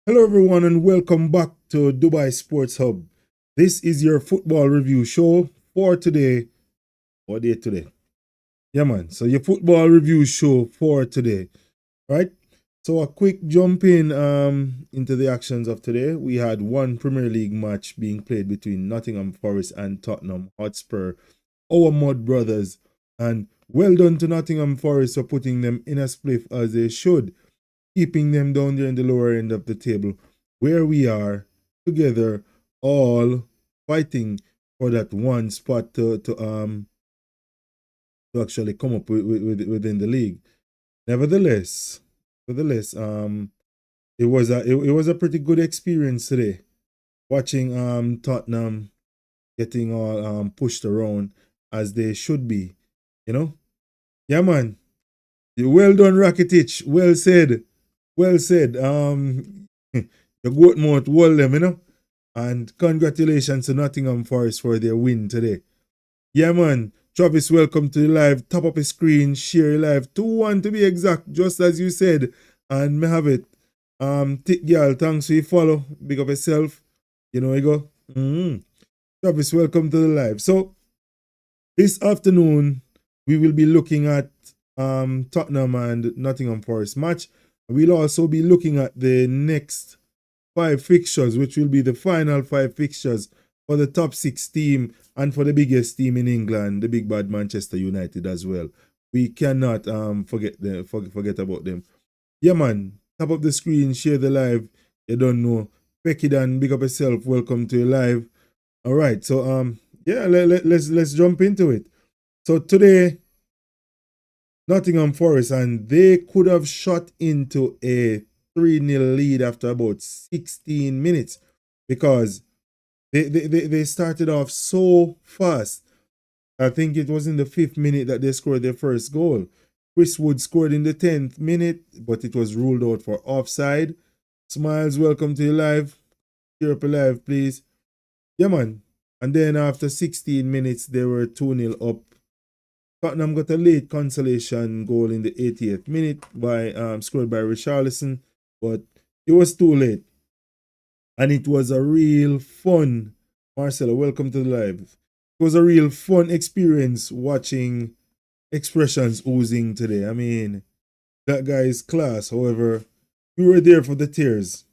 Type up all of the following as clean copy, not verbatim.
Hello, everyone, and welcome back to Dubai Sports Hub. This is your football review show for today. What day today? Yeah, man. So your football review show for today, right? So a quick jump in into the actions of today. We had one Premier League match being played between Nottingham Forest and Tottenham Hotspur, our mud brothers, and well done to Nottingham Forest for putting them in a spliff as they should, keeping them down there in the lower end of the table, where we are together, all fighting for that one spot to actually come up within the league. Nevertheless, it was a pretty good experience today, watching Tottenham getting all pushed around as they should be. You know, yeah, man. Well done, Rakitic. Well said. Well said. The goat mouth wall them, And congratulations to Nottingham Forest for their win today. Yeah, man. Travis, welcome to the live. Top up a screen, share your live. 2-1 to be exact, just as you said. And me have it. Tick girl, thanks for your follow. Big up yourself. You know you go. Travis, welcome to the live. So this afternoon, we will be looking at Tottenham and Nottingham Forest match. We'll also be looking at the next 5 fixtures, which will be the final 5 fixtures for the top 6 team and for the biggest team in England, the big bad Manchester United as well. We cannot forget about them. Yeah, man. Tap up the screen, share the live. You don't know. Becky Dan, big up yourself. Welcome to your live. All right. So yeah, let's jump into it. So today, Nottingham Forest, and they could have shot into a 3-0 lead after about 16 minutes because they started off so fast. I think it was in the 5th minute that they scored their first goal. Chris Wood scored in the 10th minute, but it was ruled out for offside. Smiles, welcome to your live. Cheer up live, please. Yeah, man. And then after 16 minutes, they were 2-0 up. Tottenham got a late consolation goal in the 80th minute by scored by Richarlison, but it was too late. And it was a real fun, Marcelo, welcome to the live. It was a real fun experience watching expressions oozing today. I mean, that guy is class. However, we were there for the tears.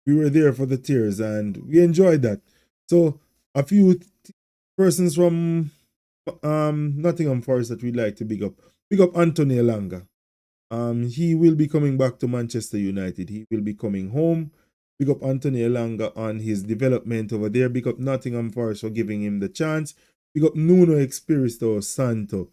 We were there for the tears and we enjoyed that. So a few persons from Nottingham Forest that we'd like to big up. Big up Anthony Elanga. He will be coming back to Manchester United. He will be coming home. Big up Anthony Elanga on his development over there. Big up Nottingham Forest for giving him the chance. Big up Nuno Espirito Santo.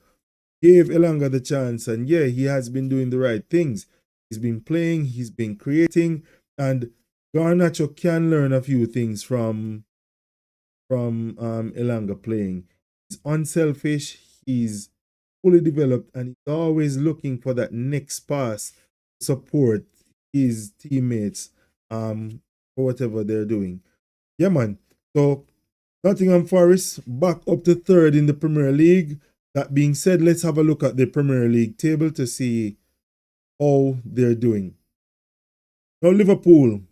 Gave Elanga the chance, and yeah, he has been doing the right things. He's been playing, he's been creating, and Garnacho can learn a few things from Elanga playing. He's unselfish, he's fully developed, and he's always looking for that next pass to support his teammates for whatever they're doing. Yeah, man. So Nottingham Forest back up to third in the Premier League. That being said, let's have a look at the Premier League table to see how they're doing. Now, Liverpool,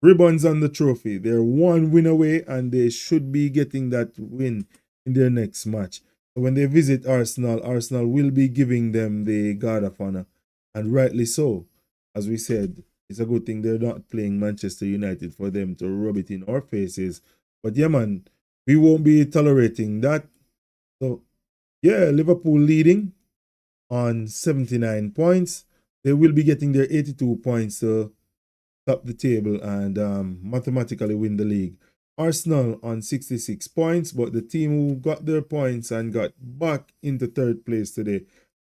ribbons on the trophy. They're one win away and they should be getting that win in their next match. So when they visit Arsenal, Arsenal will be giving them the guard of honor. And rightly so. As we said, it's a good thing they're not playing Manchester United for them to rub it in our faces. But yeah, man, we won't be tolerating that. So yeah, Liverpool leading on 79 points. They will be getting their 82 points to top the table and mathematically win the league. Arsenal on 66 points, but the team who got their points and got back into third place today,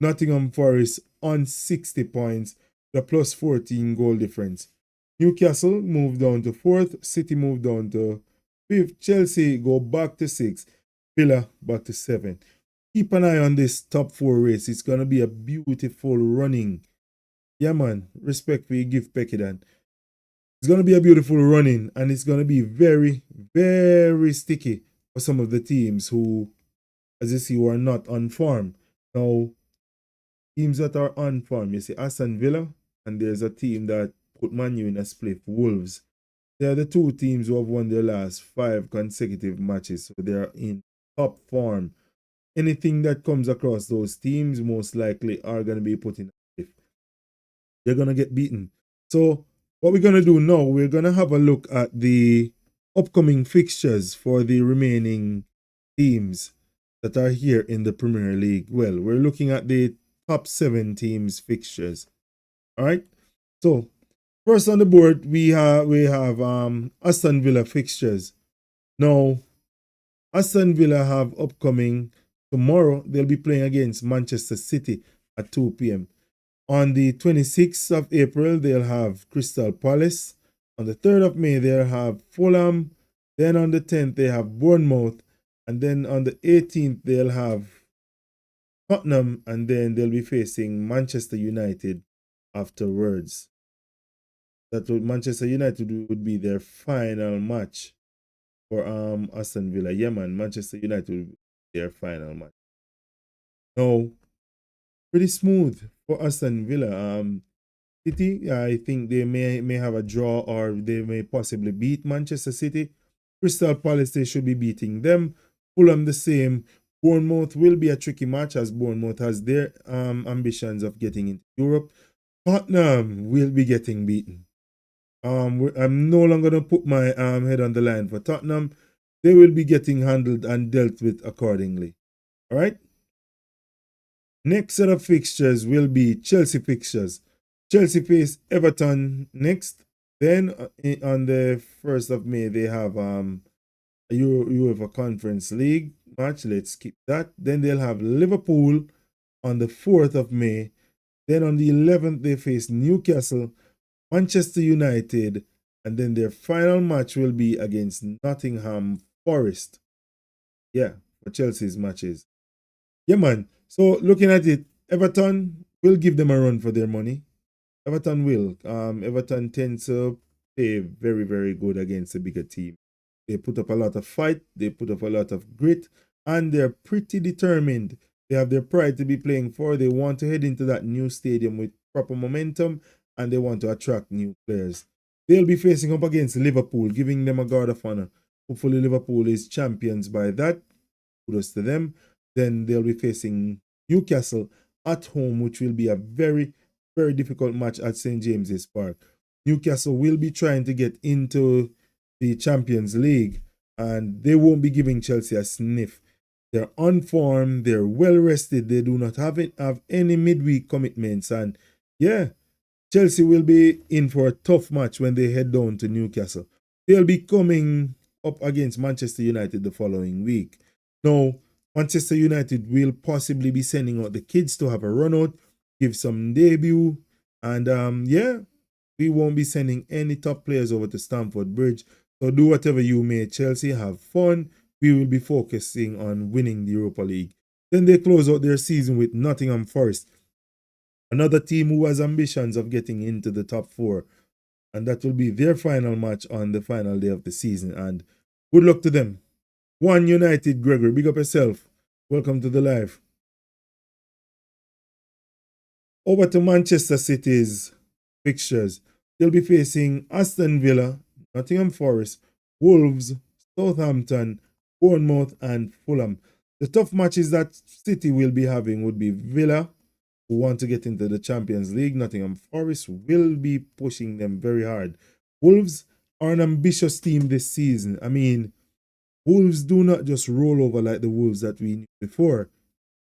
Nottingham Forest on 60 points, the plus 14 goal difference. Newcastle moved down to 4th, City moved down to 5th, Chelsea go back to 6th, Villa back to 7th. Keep an eye on this top 4 race. It's going to be a beautiful running. Yeah, man. Respect for your gift, Pekidan. It's going to be a beautiful running, and it's going to be very, very sticky for some of the teams who, as you see, who are not on form. Now, teams that are on form, you see Aston Villa, and there's a team that put Man U in a split. Wolves. They are the two teams who have won their last 5 consecutive matches, so they are in top form. Anything that comes across those teams most likely are going to be put in a split. They're going to get beaten. So what we're going to do now, we're going to have a look at the upcoming fixtures for the remaining teams that are here in the Premier League. Well, we're looking at the top 7 teams fixtures. All right. So first on the board, we have Aston Villa fixtures. Now, Aston Villa have upcoming tomorrow. They'll be playing against Manchester City at 2 p.m. On the 26th of April, they'll have Crystal Palace. On the 3rd of May, they'll have Fulham. Then on the 10th, they have Bournemouth. And then on the 18th, they'll have Tottenham. And then they'll be facing Manchester United afterwards. That would Manchester United would be their final match for Aston Villa. Yeah, man, Manchester United will be their final match. Now, pretty smooth for Aston Villa. City, I think they may have a draw or they may possibly beat Manchester City. Crystal Palace, they should be beating them. Fulham the same. Bournemouth will be a tricky match as Bournemouth has their ambitions of getting into Europe. Tottenham will be getting beaten. I'm no longer going to put my head on the line for Tottenham. They will be getting handled and dealt with accordingly. All right. Next set of fixtures will be Chelsea fixtures. Chelsea face Everton next. Then on the 1st of May, they have a UEFA Conference League match. Let's skip that. Then they'll have Liverpool on the 4th of May. Then on the 11th, they face Newcastle, Manchester United, and then their final match will be against Nottingham Forest. Yeah, for Chelsea's matches. Yeah, man. So looking at it, Everton will give them a run for their money. Everton will. Everton tends to play very, very good against a bigger team. They put up a lot of fight, they put up a lot of grit, and they're pretty determined. They have their pride to be playing for. They want to head into that new stadium with proper momentum, and they want to attract new players. They'll be facing up against Liverpool, giving them a guard of honor. Hopefully Liverpool is champions by that. Kudos to them. Then they'll be facing Newcastle at home, which will be a very, very difficult match at St. James's Park. Newcastle will be trying to get into the Champions League, and they won't be giving Chelsea a sniff. They're on form, they're well rested, they do not have any midweek commitments, and yeah, Chelsea will be in for a tough match when they head down to Newcastle. They'll be coming up against Manchester United the following week. Now, Manchester United will possibly be sending out the kids to have a run out, give some debut, and yeah, we won't be sending any top players over to Stamford Bridge. So do whatever you may, Chelsea, have fun. We will be focusing on winning the Europa League. Then they close out their season with Nottingham Forest, another team who has ambitions of getting into the top 4. And that will be their final match on the final day of the season. And good luck to them. One United, Gregory. Big up yourself. Welcome to the live. Over to Manchester City's fixtures. They'll be facing Aston Villa, Nottingham Forest, Wolves, Southampton, Bournemouth, and Fulham. The tough matches that City will be having would be Villa, who want to get into the Champions League. Nottingham Forest will be pushing them very hard. Wolves are an ambitious team this season. I mean, Wolves do not just roll over like the Wolves that we knew before.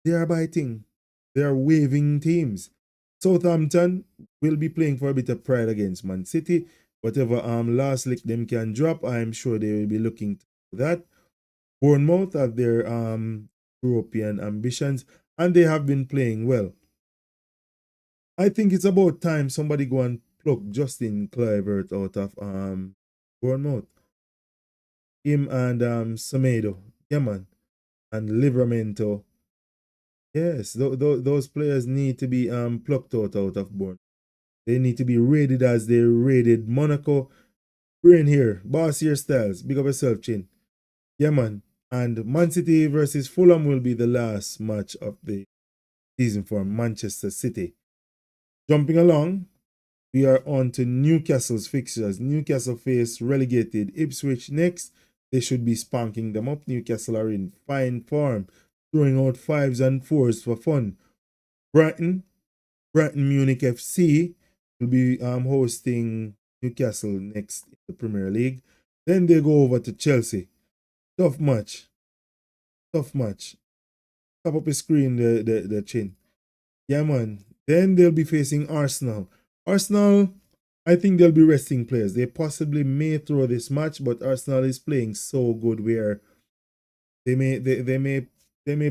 They are biting. They are waving teams. Southampton will be playing for a bit of pride against Man City. Whatever last lick them can drop, I'm sure they will be looking to that. Bournemouth have their European ambitions, and they have been playing well. I think it's about time somebody go and pluck Justin Kluivert out of Bournemouth. Him and Semedo, yeah man, and Livramento. Yes, those players need to be plucked out of Bournemouth. They need to be rated as they rated Monaco. Brain here, boss here styles. Big up yourself, Chin. Yeah, man. And Man City versus Fulham will be the last match of the season for Manchester City. Jumping along, we are on to Newcastle's fixtures. Newcastle face relegated Ipswich next. They should be spanking them up. Newcastle are in fine form, throwing out fives and fours for fun. Brighton Munich FC will be hosting Newcastle next in the Premier League. Then they go over to Chelsea. Tough match. Tough match. Top up the screen, the chin. Yeah, man. Then they'll be facing Arsenal. Arsenal, I think they'll be resting players. They possibly may throw this match, but Arsenal is playing so good where they may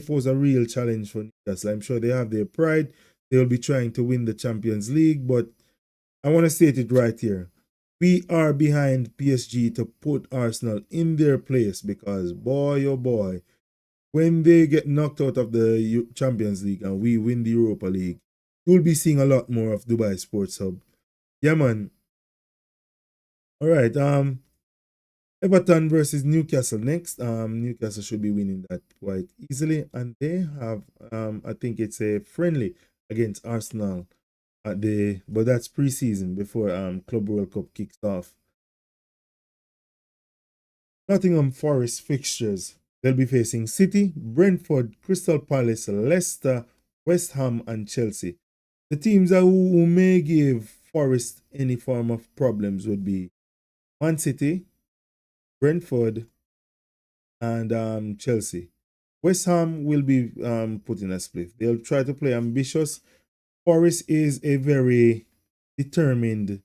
pose a real challenge for Newcastle. I'm sure they have their pride. They'll be trying to win the Champions League, but I want to state it right here. We are behind PSG to put Arsenal in their place because boy oh boy, when they get knocked out of the Champions League and we win the Europa League, you'll be seeing a lot more of Dubai Sports Hub. Yeah, man. All right. Everton versus Newcastle next. Newcastle should be winning that quite easily, and they have I think it's a friendly against Arsenal but that's preseason before Club World Cup kicks off. Nottingham Forest fixtures. They'll be facing City, Brentford, Crystal Palace, Leicester, West Ham, and Chelsea. The teams who may give Forest any form of problems would be Man City, Brentford, and Chelsea. West Ham will be put in a split. They'll try to play ambitious. Forest is a very determined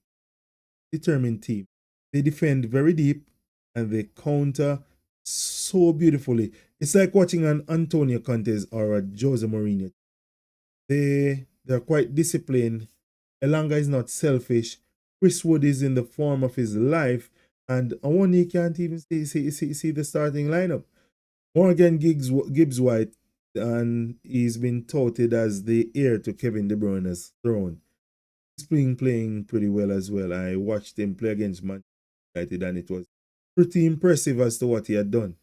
team. They defend very deep and they counter so beautifully. It's like watching an Antonio Conte or a Jose Mourinho. They're quite disciplined. Elanga is not selfish. Chris Wood is in the form of his life, and one he can't even see the starting lineup. Morgan Gibbs White, and he's been touted as the heir to Kevin De Bruyne's throne. He's playing pretty well as well. I watched him play against Manchester United, and it was pretty impressive as to what he had done.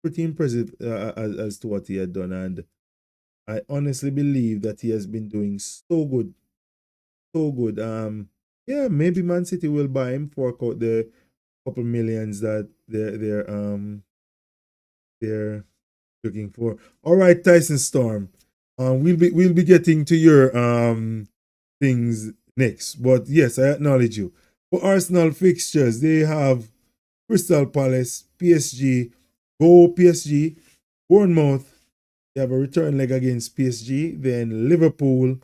Pretty impressive as to what he had done, and I honestly believe that he has been doing so good, so good. Yeah, maybe Man City will buy him, fork out the couple millions that they're looking for. All right, Tyson Storm. We'll be getting to your things next, but yes, I acknowledge you. For Arsenal fixtures, they have Crystal Palace, PSG, go PSG, Bournemouth. They have a return leg against PSG. Then Liverpool,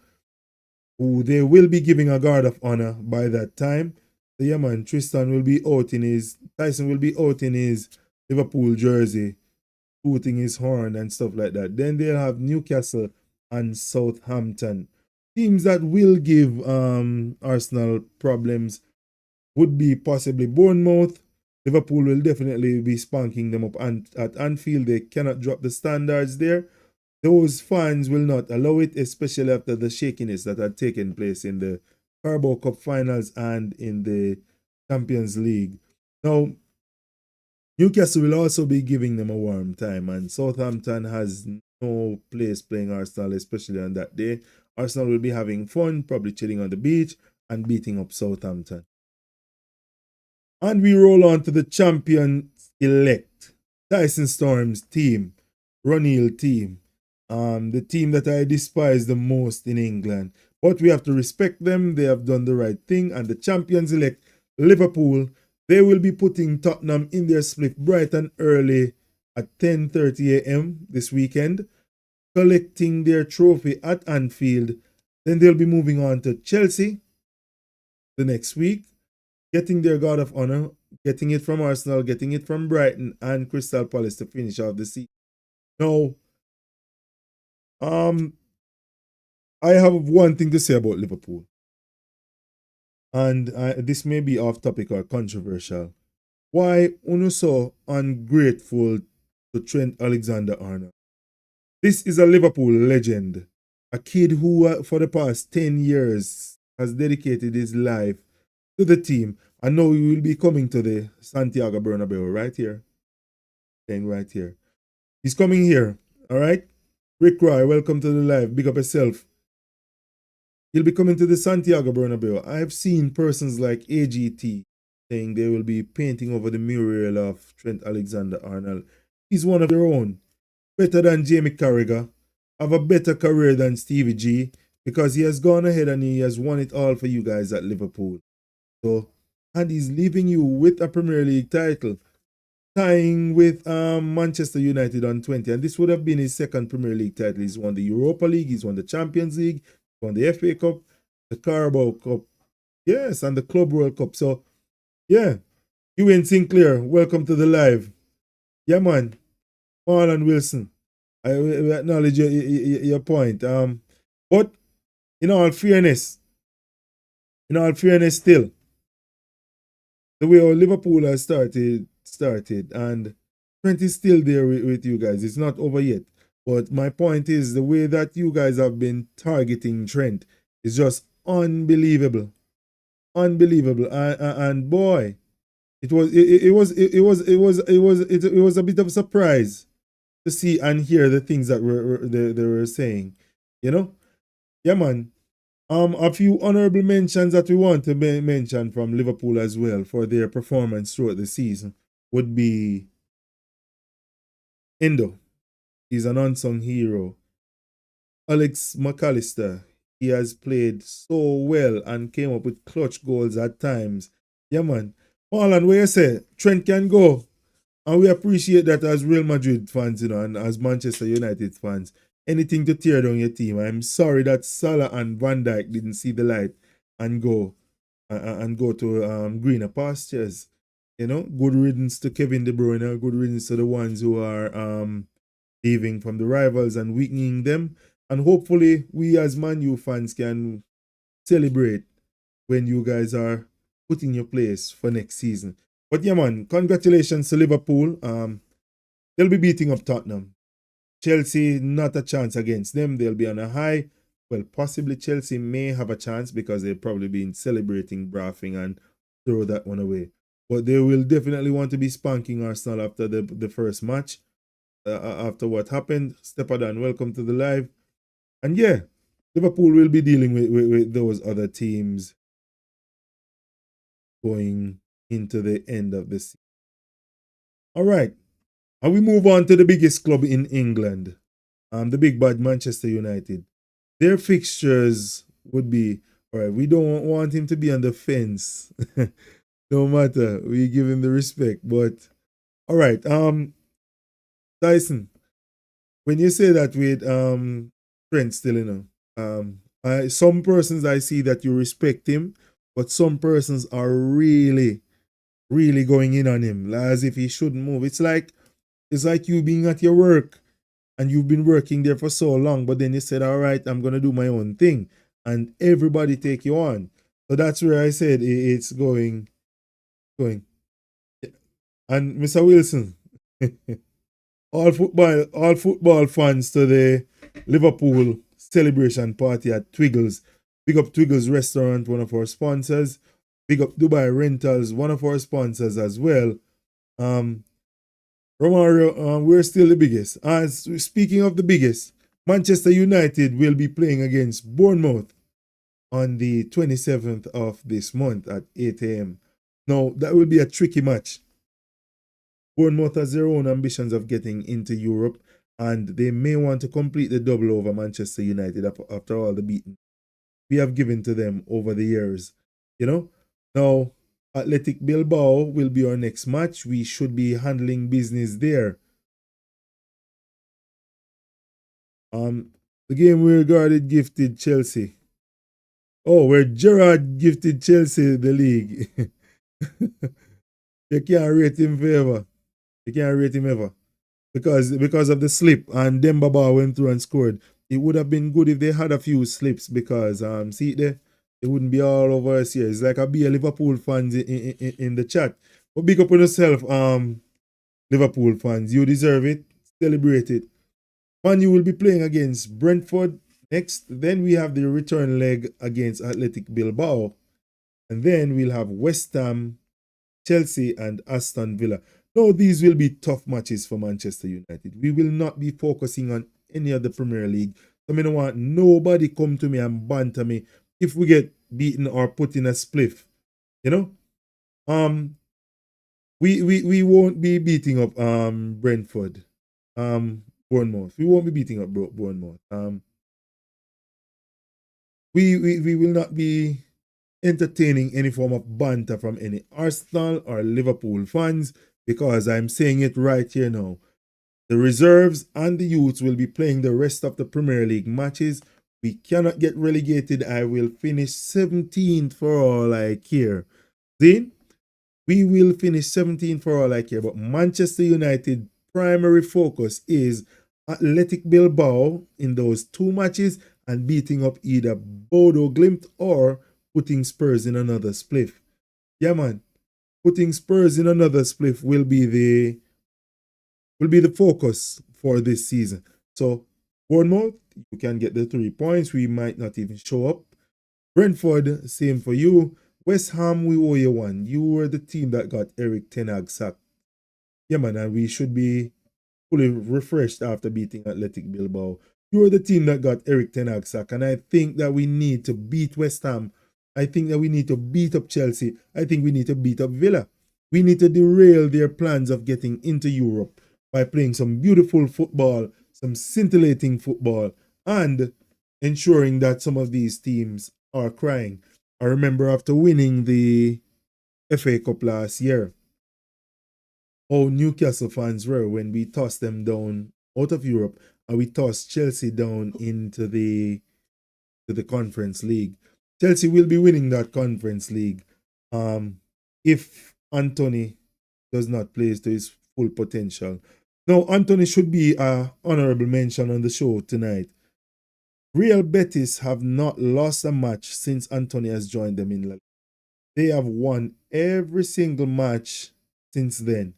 who they will be giving a guard of honor by that time. So yeah, man, Tyson will be out in his Liverpool jersey, tooting his horn and stuff like that. Then they'll have Newcastle and Southampton. Teams that will give Arsenal problems would be possibly Bournemouth. Liverpool will definitely be spanking them up, and at Anfield they cannot drop the standards there. Those fans will not allow it, especially after the shakiness that had taken place in the Carabao Cup finals and in the Champions League. Now, Newcastle will also be giving them a warm time, and Southampton has no place playing Arsenal, especially on that day. Arsenal will be having fun, probably chilling on the beach and beating up Southampton. And we roll on to the champions elect, Tyson Storm's team, Ronil team, the team that I despise the most in England. But we have to respect them. They have done the right thing. And the champions elect, Liverpool, they will be putting Tottenham in their split bright and early at 10:30 a.m. this weekend, collecting their trophy at Anfield. Then they'll be moving on to Chelsea the next week, getting their guard of honor, getting it from Arsenal, getting it from Brighton and Crystal Palace to finish off the season. Now, I have one thing to say about Liverpool, and this may be off topic or controversial. Why Uno so ungrateful to Trent Alexander-Arnold? This is a Liverpool legend, a kid who for the past 10 years has dedicated his life to the team, and now he will be coming to the Santiago Bernabeu right here. Staying right here. He's coming here, all right? Rick Roy, welcome to the live. Big up yourself. He'll be coming to the Santiago Bernabeu. I've seen persons like AGT saying they will be painting over the mural of Trent Alexander-Arnold. He's one of their own. Better than Jamie Carragher. Have a better career than Stevie G because he has gone ahead and he has won it all for you guys at Liverpool. So, and he's leaving you with a Premier League title, tying with Manchester United on 20. And this would have been his second Premier League title. He's won the Europa League, he's won the Champions League, he's won the FA Cup, the Carabao Cup, yes, and the Club World Cup. So, yeah, Ewan Sinclair, welcome to the live. Yeah, man, Marlon Wilson, I acknowledge your point. But in all fairness, still, the way our Liverpool has started, and Trent is still there with you guys. It's not over yet. But my point is the way that you guys have been targeting Trent is just unbelievable, unbelievable. And boy, it was a bit of a surprise to see and hear the things that they were saying. You know, yeah, man. A few honorable mentions that we want to mention from Liverpool as well for their performance throughout the season would be Endo. He's an unsung hero. Alex McAllister. He has played so well and came up with clutch goals at times. Yeah, man. Marlon, where you say Trent can go. And we appreciate that as Real Madrid fans, and as Manchester United fans. Anything to tear down your team. I'm sorry that Salah and Van Dijk didn't see the light and go to greener pastures. Good riddance to Kevin De Bruyne. Good riddance to the ones who are leaving from the rivals and weakening them. And hopefully we as Man U fans can celebrate when you guys are put in your place for next season. But yeah, man, congratulations to Liverpool. They'll be beating up Tottenham. Chelsea, not a chance against them. They'll be on a high. Well, possibly Chelsea may have a chance because they've probably been celebrating, braffing, and throw that one away. But they will definitely want to be spanking Arsenal after the first match. After what happened. Stepadan, welcome to the live. And yeah, Liverpool will be dealing with those other teams going into the end of the season. All right. And we move on to the biggest club in England, the big bad Manchester United. Their fixtures would be, all right, we don't want him to be on the fence. No matter, we give him the respect. But, all right, Tyson, when you say that with Trent still, some persons I see that you respect him, but some persons are really, really going in on him as if he shouldn't move. It's like you being at your work and you've been working there for so long, but then you said, all right, I'm going to do my own thing. And everybody take you on. So that's where I said it's going. And Mr. Wilson, all football fans to the Liverpool celebration party at Twiggles. Big up Twiggles Restaurant, one of our sponsors. Big up Dubai Rentals, one of our sponsors as well. Romario, we're still the biggest. Speaking of the biggest, Manchester United will be playing against Bournemouth on the 27th of this month at 8 a.m. Now, that will be a tricky match. Bournemouth has their own ambitions of getting into Europe, and they may want to complete the double over Manchester United after all the beating we have given to them over the years. Now, Athletic Bilbao will be our next match. We should be handling business there. The game we regarded gifted Chelsea. Oh, where Gerrard gifted Chelsea the league. You can't rate him forever. You can't rate him ever. Because of the slip and Dembaba went through and scored. It would have been good if they had a few slips because see there, it wouldn't be all over us here. It's like I'll be a Liverpool fans in the chat. But big up on yourself, Liverpool fans. You deserve it. Celebrate it. Man, you will be playing against Brentford next. Then we have the return leg against Athletic Bilbao. And then we'll have West Ham, Chelsea, and Aston Villa. Now, these will be tough matches for Manchester United. We will not be focusing on any of the Premier League. So I don't want nobody come to me and banter me if we get beaten or put in a spliff, you know. Um, we won't be beating up Brentford, Bournemouth. We won't be beating up Bournemouth. We will not be entertaining any form of banter from any Arsenal or Liverpool fans, because I'm saying it right here now. The reserves and the youths will be playing the rest of the Premier League matches. We cannot get relegated. I will finish 17th for all I care. See? We will finish 17th for all I care. But Manchester United primary focus is Athletic Bilbao in those two matches and beating up either Bodo Glimt or putting Spurs in another spliff. Yeah, man. Putting Spurs in another spliff will be the focus for this season. So Bournemouth, you can get the 3 points. We might not even show up. Brentford, same for you. West Ham, we owe you one. You were the team that got Eric Ten Hag sacked. Yeah, man, and we should be fully refreshed after beating Athletic Bilbao. You were the team that got Eric Ten Hag sacked, and I think that we need to beat West Ham. I think that we need to beat up Chelsea. I think we need to beat up Villa. We need to derail their plans of getting into Europe by playing some beautiful football, some scintillating football, and ensuring that some of these teams are crying. I remember after winning the FA Cup last year, how Newcastle fans were when we tossed them down out of Europe and we tossed Chelsea down into the Conference League. Chelsea will be winning that Conference League if Anthony does not play to his full potential. Now, Anthony should be a honorable mention on the show tonight. Real Betis have not lost a match since Anthony has joined them in La Liga. They have won every single match since then.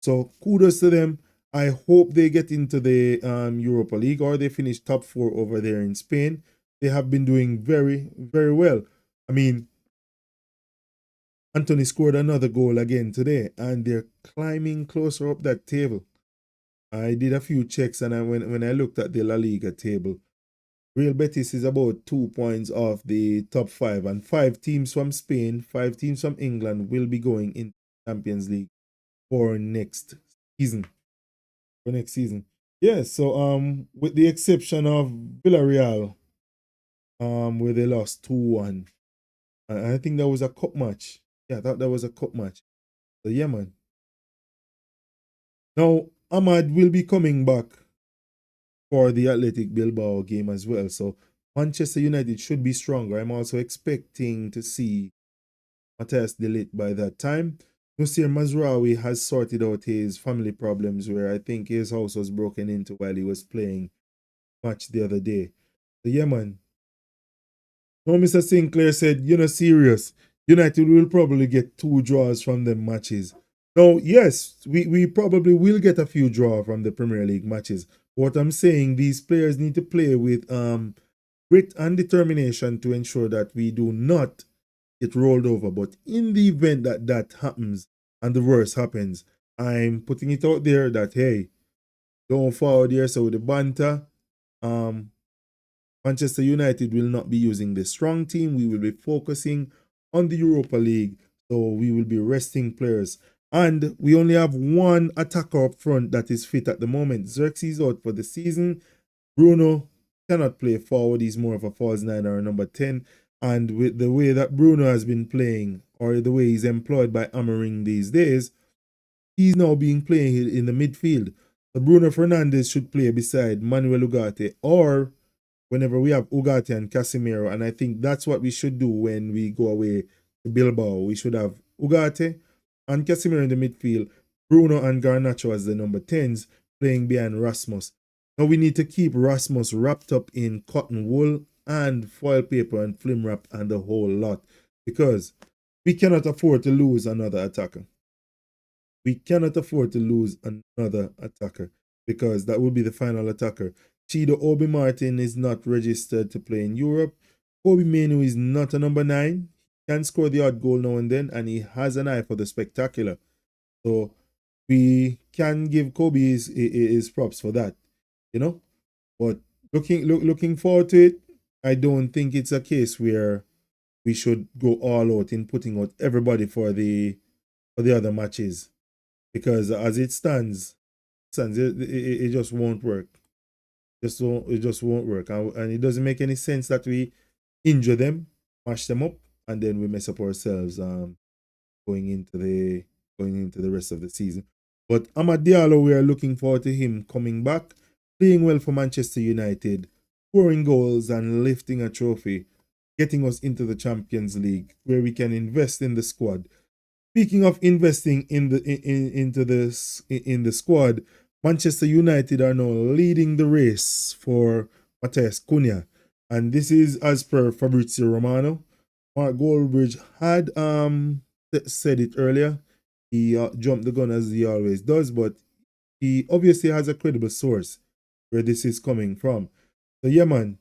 So kudos to them. I hope they get into the Europa League or they finish top 4 over there in Spain. They have been doing very, very well. I mean, Anthony scored another goal again today, and they're climbing closer up that table. I did a few checks, and when I looked at the La Liga table, Real Betis is about 2 points off the top 5, and 5 teams from Spain, 5 teams from England will be going in Champions League for next season. Yeah, so with the exception of Villarreal, where they lost 2-1. I think that was a cup match. Yeah, I thought that was a cup match. So yeah, man. Now Ahmad will be coming back for the Athletic Bilbao game as well. So Manchester United should be stronger. I'm also expecting to see Matthias de Ligt by that time. Nusir Mazraoui has sorted out his family problems, where I think his house was broken into while he was playing match the other day. So yeah, man. No, Mr. Sinclair said, you're not serious. United will probably get 2 draws from the matches. Now, yes, we probably will get a few draws from the Premier League matches. What I'm saying, these players need to play with grit and determination to ensure that we do not get rolled over. But in the event that that happens and the worst happens, I'm putting it out there that, hey, don't forward here. So with the banter, Manchester United will not be using the strong team. We will be focusing on the Europa League. So we will be resting players. And we only have one attacker up front that is fit at the moment. Xerxes out for the season. Bruno cannot play forward. He's more of a false 9 or a number 10. And with the way that Bruno has been playing, or the way he's employed by Amorim these days, he's now being playing in the midfield. So Bruno Fernandes should play beside Manuel Ugarte, or whenever we have Ugarte and Casemiro. And I think that's what we should do when we go away to Bilbao. We should have Ugarte and Casemiro in the midfield, Bruno and Garnacho as the number 10s, playing behind Rasmus. Now we need to keep Rasmus wrapped up in cotton wool and foil paper and film wrap and the whole lot, because we cannot afford to lose another attacker. We cannot afford to lose another attacker, because that will be the final attacker. Chido Obi Martin is not registered to play in Europe. Kobe Menu is not a number 9. He can score the odd goal now and then, and he has an eye for the spectacular. So we can give Kobe his props for that, you know. But looking forward to it. I don't think it's a case where we should go all out in putting out everybody for the other matches, because as it stands it just won't work. It just won't work, and it doesn't make any sense that we injure them, mash them up, and then we mess up ourselves going into the rest of the season. But Amad Diallo, we are looking forward to him coming back, playing well for Manchester United, scoring goals and lifting a trophy, getting us into the Champions League, where we can invest in the squad. Speaking of investing in the squad, Manchester United are now leading the race for Matheus Cunha, and this is as per Fabrizio Romano. Mark Goldbridge had said it earlier. He jumped the gun as he always does, but he obviously has a credible source where this is coming from. So yeah, man.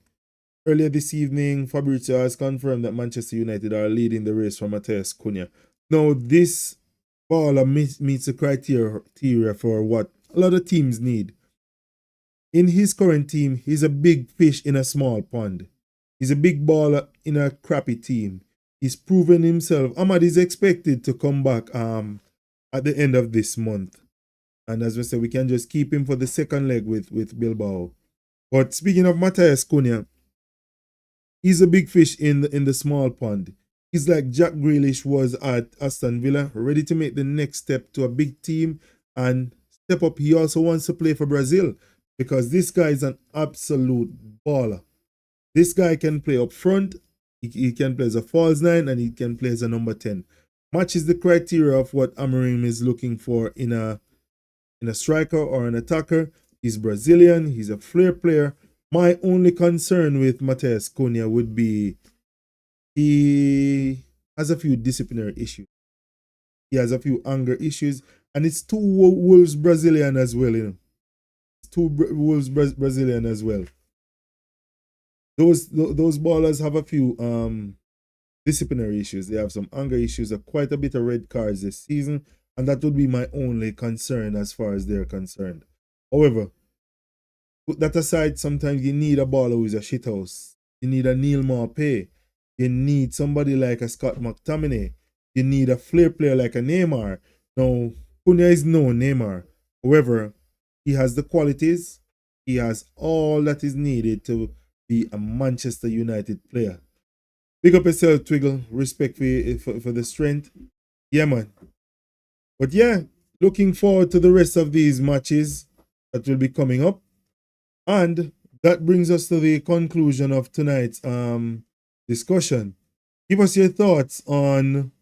Earlier this evening, Fabrizio has confirmed that Manchester United are leading the race for Matheus Cunha. Now, this baller meets the criteria for what a lot of teams need. In his current team, he's a big fish in a small pond. He's a big baller in a crappy team. He's proven himself. Ahmad is expected to come back at the end of this month. And as we said, we can just keep him for the second leg with Bilbao. But speaking of Matheus Cunha, he's a big fish in the small pond. He's like Jack Grealish was at Aston Villa, ready to make the next step to a big team and step up. He also wants to play for Brazil, because this guy is an absolute baller. This guy can play up front, he can play as a false nine, and he can play as a number 10. Matches the criteria of what Amorim is looking for in a striker or an attacker. He's Brazilian, he's a flair player. My only concern with Matheus Cunha would be he has a few disciplinary issues. He has a few anger issues, and it's two Wolves Brazilian as well, you know. It's two Wolves Brazilian as well. Those ballers have a few disciplinary issues. They have some anger issues, quite a bit of red cards this season, and that would be my only concern as far as they're concerned. However, put that aside, sometimes you need a baller who's a shithouse. You need a Neil Maupay. You need somebody like a Scott McTominay. You need a flair player like a Neymar. Now, Cunha is no Neymar. However, he has the qualities. He has all that is needed to be a Manchester United player. Big up yourself, Twiggle. Respect for the strength. Yeah, man. But yeah, looking forward to the rest of these matches that will be coming up. And that brings us to the conclusion of tonight's discussion. Give us your thoughts on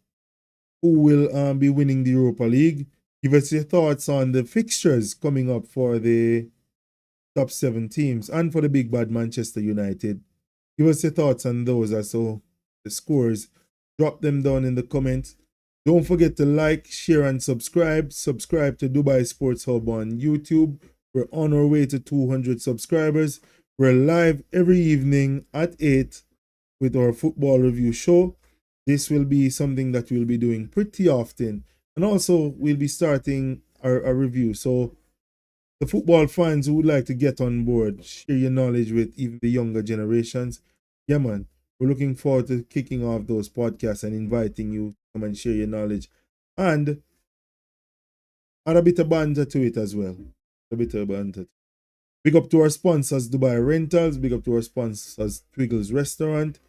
who will be winning the Europa League. Give us your thoughts on the fixtures coming up for the top 7 teams and for the big bad Manchester United. Give us your thoughts on those as so the scores. Drop them down in the comments. Don't forget to like, share, and subscribe. Subscribe to Dubai Sports Hub on YouTube. We're on our way to 200 subscribers. We're live every evening at 8 with our football review show. This will be something that we'll be doing pretty often. And also, we'll be starting our review. So, the football fans who would like to get on board, share your knowledge with even the younger generations. Yeah, man. We're looking forward to kicking off those podcasts and inviting you to come and share your knowledge. And add a bit of banter to it as well. A bit of banter. Big up to our sponsors, Dubai Rentals. Big up to our sponsors, Twiggles Restaurant.